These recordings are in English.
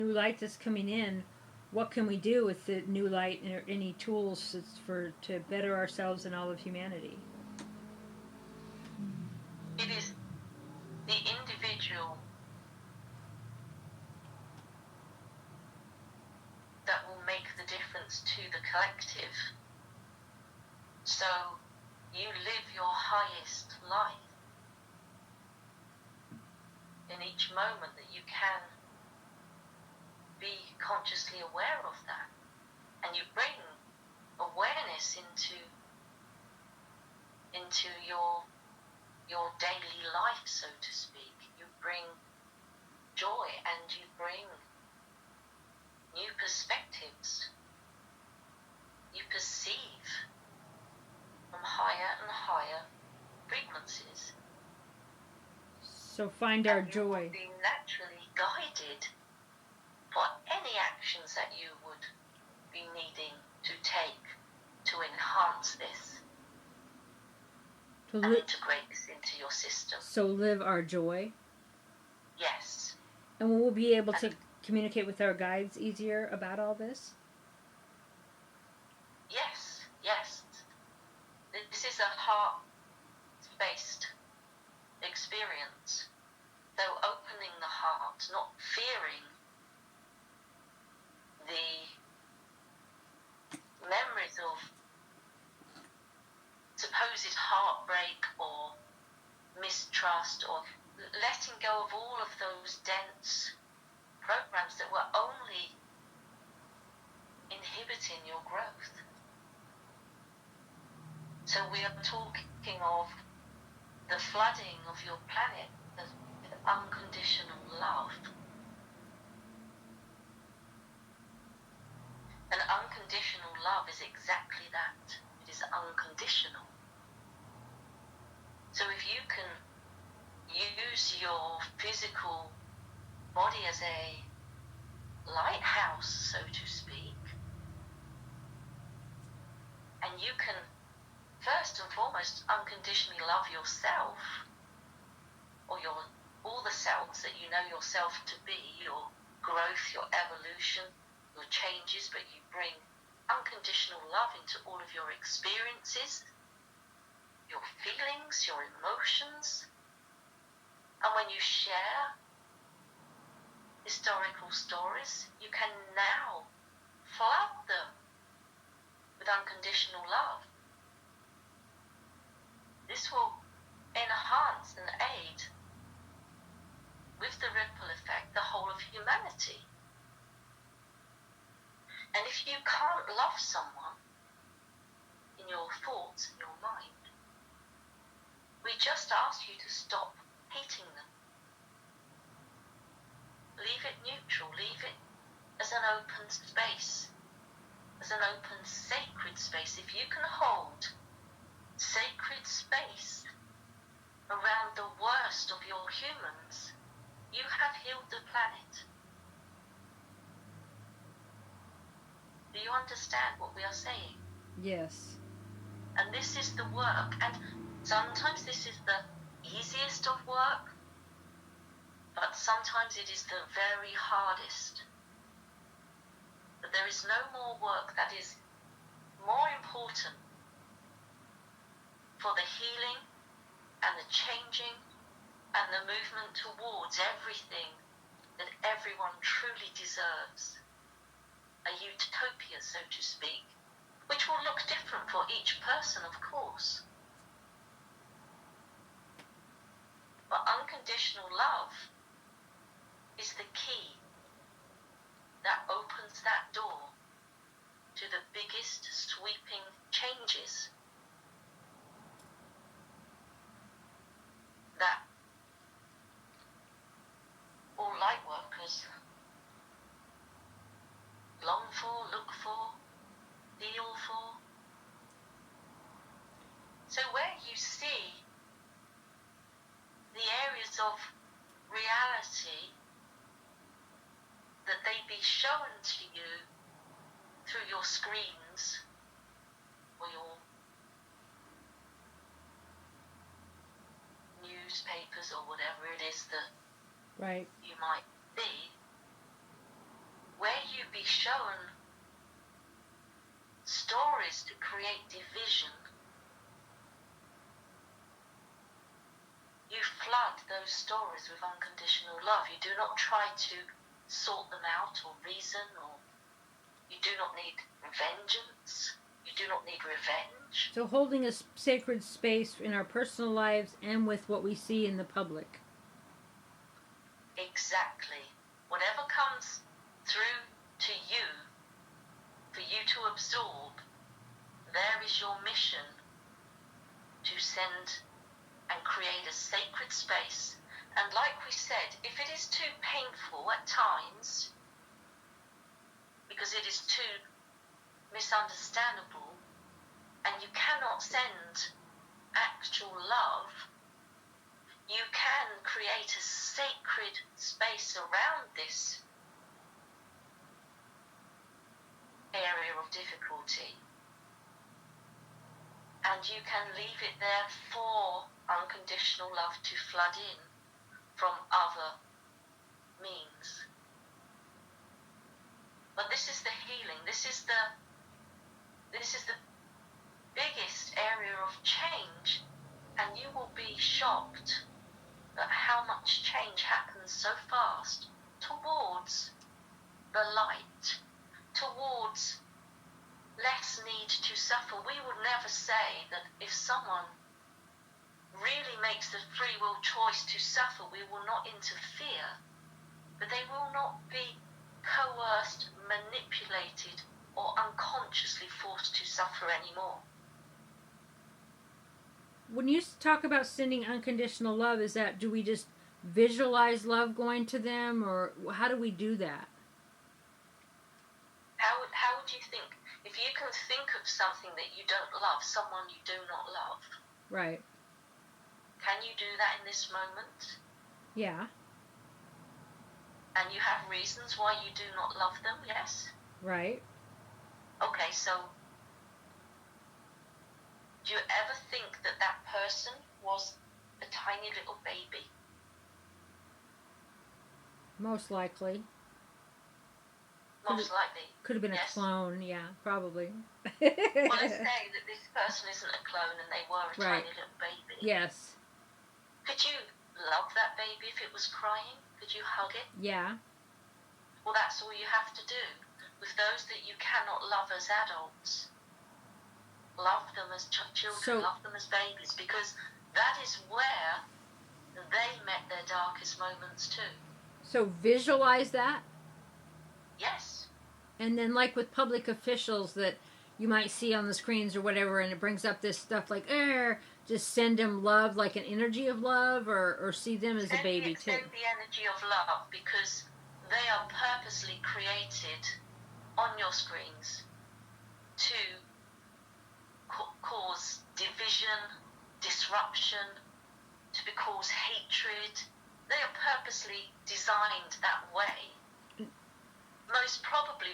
new light that's coming in, what can we do with the new light, and any tools to better ourselves and all of humanity? It is the individual that will make the difference to the collective. So you live your highest life in each moment that you can be consciously aware of that, and you bring awareness into your daily life, so to speak. You bring joy and you bring new perspectives. You perceive from higher and higher frequencies. So find our joy. You will be naturally guided for any actions that you would be needing to take to enhance this and integrate this into your system. So live our joy? Yes. And we'll be able to communicate with our guides easier about all this? Yes, yes. This is a heart-based experience. So opening the heart, not fearing the memories of supposed heartbreak or mistrust, or letting go of all of those dense programs that were only inhibiting your growth. So we are talking of the flooding of your planet with unconditional love. And unconditional love is exactly that. It is unconditional. So if you can use your physical body as a lighthouse, so to speak, and you can first and foremost unconditionally love yourself, or all the selves that you know yourself to be, your growth, your evolution, your changes, but you bring unconditional love into all of your experiences, your feelings, your emotions. And when you share historical stories, you can now flood them with unconditional love. This will enhance and aid, with the ripple effect, the whole of humanity. And if you can't love someone in your thoughts, in your mind, we just ask you to stop hating them. Leave it neutral, leave it as an open space, as an open sacred space. If you can hold sacred space around the worst of your humans, you have healed the planet. Do you understand what we are saying? Yes. And this is the work, and sometimes this is the easiest of work, but sometimes it is the very hardest. But there is no more work that is more important for the healing and the changing and the movement towards everything that everyone truly deserves. A utopia, so to speak, which will look different for each person, of course. But unconditional love is the key that opens that door to the biggest sweeping changes that all light workers long for, look for, feel for. So where you see the areas of reality that they be shown to you through your screens or your newspapers or whatever it is that right. you might see, be shown stories to create division, you flood those stories with unconditional love. You do not try to sort them out or reason, or you do not need vengeance. You do not need revenge. So holding a sacred space in our personal lives and with what we see in the public. Exactly. Whatever comes through to you, for you to absorb, there is your mission to send and create a sacred space. And like we said, if it is too painful at times, because it is too misunderstandable, and you cannot send actual love, you can create a sacred space around this area of difficulty. And you can leave it there for unconditional love to flood in from other means. But this is the healing. This is the biggest area of change, and you will be shocked at how much change happens so fast towards the light, towards less need to suffer. We would never say that if someone really makes the free will choice to suffer, we will not interfere, but they will not be coerced, manipulated, or unconsciously forced to suffer anymore. When you talk about sending unconditional love, is that, do we just visualize love going to them, or how do we do that? How would you think? If you can think of something that you don't love, someone you do not love. Right. Can you do that in this moment? Yeah. And you have reasons why you do not love them, yes? Right. Okay, so do you ever think that that person was a tiny little baby? Most likely. Most likely. Could have been yes. a clone, yeah, probably. Well, let's say that this person isn't a clone and they were a Right. tiny little baby. Yes. Could you love that baby if it was crying? Could you hug it? Yeah. Well, that's all you have to do. With those that you cannot love as adults, love them as children, love them as babies, because that is where they met their darkest moments too. So visualize that? Yes. And then, like with public officials that you might see on the screens or whatever, and it brings up this stuff like, just send them love, like an energy of love, or see them as a baby too. Send the energy of love, because they are purposely created on your screens to cause division, disruption, to cause hatred. They are purposely designed that way.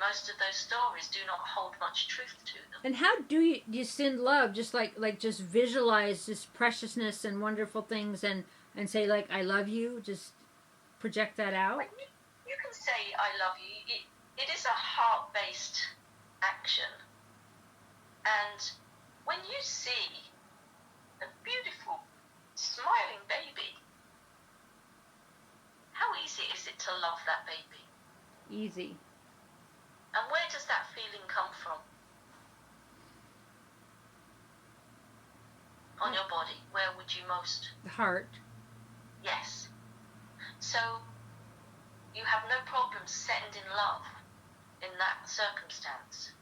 Most of those stories do not hold much truth to them. And how do you send love? Just like just visualize this preciousness and wonderful things, and say like, I love you. Just project that out. You can say I love you. It is a heart-based action. And when you see a beautiful, smiling baby, how easy is it to love that baby? Easy. And where does that feeling come from? On your body. Where would you most? The heart. Yes. So you have no problem sending love in that circumstance.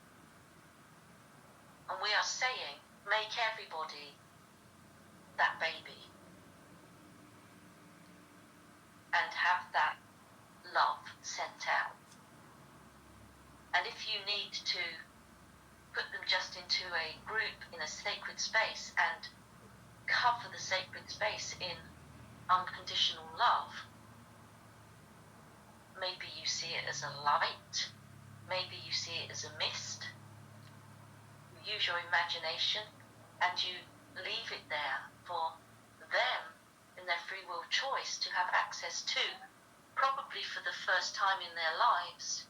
And we are saying, make everybody that baby. And have that love sent out. And if you need to put them just into a group in a sacred space and cover the sacred space in unconditional love, maybe you see it as a light, maybe you see it as a mist. You use your imagination and you leave it there for them in their free will choice to have access to, probably for the first time in their lives.